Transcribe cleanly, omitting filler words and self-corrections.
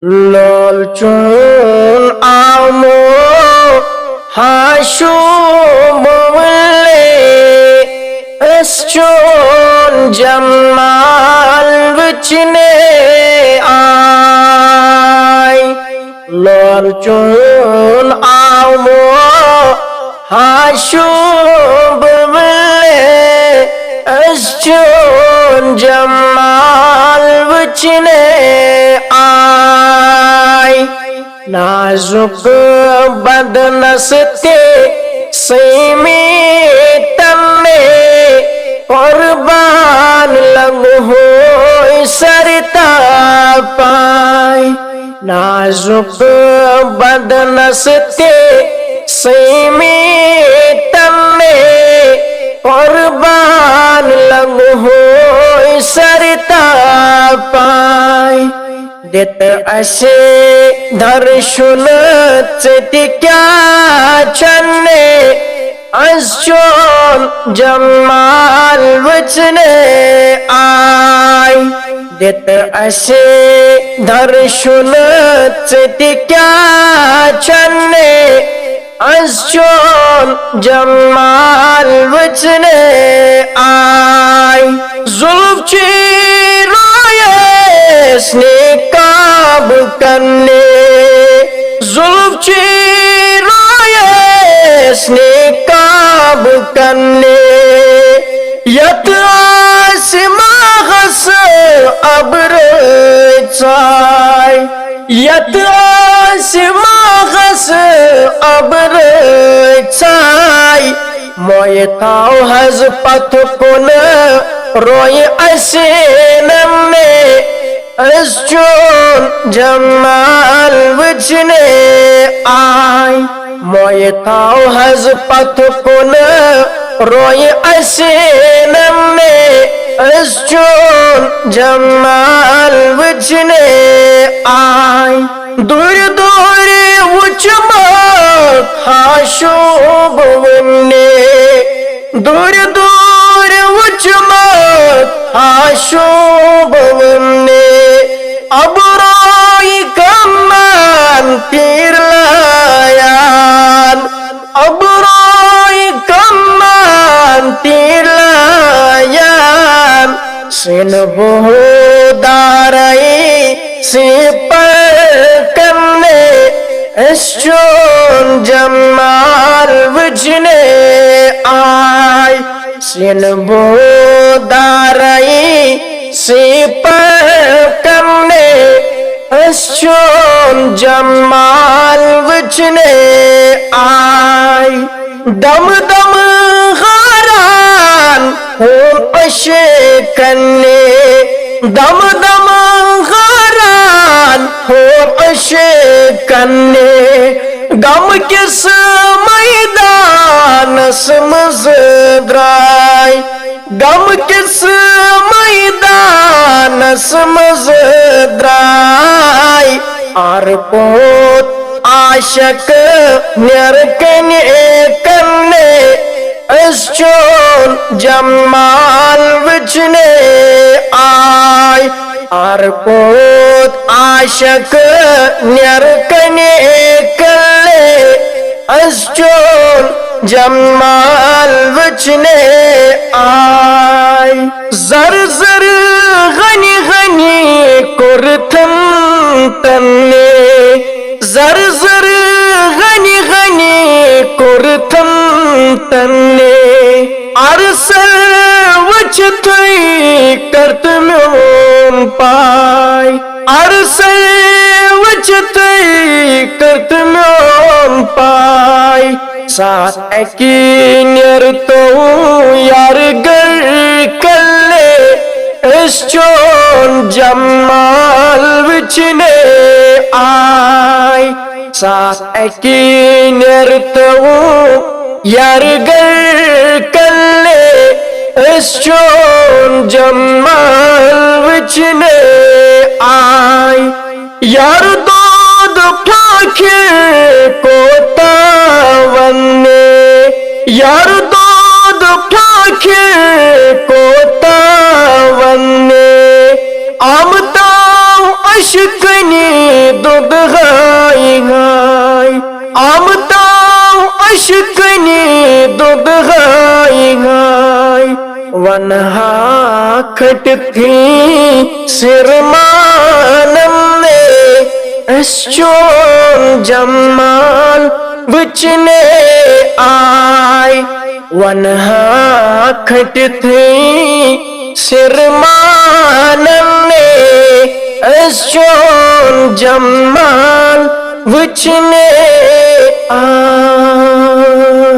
lol chun amo hashu mole chun jamal vichne ai lol chun amo hashu mole chun jamal vichne नाजुक बदनस्ते सीमित में कुर्बान लगो सरता पाए नाजुक बदनस्ते सीमित में कुर्बान लगो सरता पाए देत असे दर्शन क्या चन्ने अजोन जमाल वचने आई देत असे दर्शन क्या चन्ने अजोन जमाल वचने आई जुल्फ चिरोये काब करने जुल्फ चिरोये काब करने यत आसमां अब्र चाय यत आसमां अब्र चाय मोय ताव हज पथ कुन रोय असेन में चुन जमाल वचने आई मोय ताव हज पथ कुन रोय असेन में चुन जमाल वचने आई दूर दूर वचम खाशोब वन्ने दूर दूर वचम खाशोब वन्ने अब रोई कमान तीर लायान अब रोई कमान तीर लायान सिन बहुदारई से पर करने चुन जमाल वचने आई सिन बहुदारई से पर करने चुन जमाल वचने आई दम दम हारान हो अशे करने दम दम हारान हो अशे करने गम किस मैदान समझद्राय गम किस मैदान समझद्राय आर पोत आशक नरकने करने चुन जमाल वचने आई आर पोत आशक नरकने करने चुन जमाल वचने आई जर जर गनी गनी कुरथम तन्ने जर जर गनी गनी कुरथम तन्ने अरसल वचतई करतम्यों पाय अरसल वचतई करतम्यों पाय साथ अकीन्यर तो यार गर कल्ले चुन जमाल वचने आई साथ अकीन्यर तो यार गर कल्ले चुन जमाल वचने आई यार दूध फाखे को तावन्ने यार दूध फाखे को तावन्ने आमता अशकनी दुध गाय गाय आमताव अशकनी दुध गाय गाय वनहा खटती सिरमानम ने अश्चोन जमाल बचने आय वनहा खटती सिरमानम ने अश्चोन जमाल बचने आय।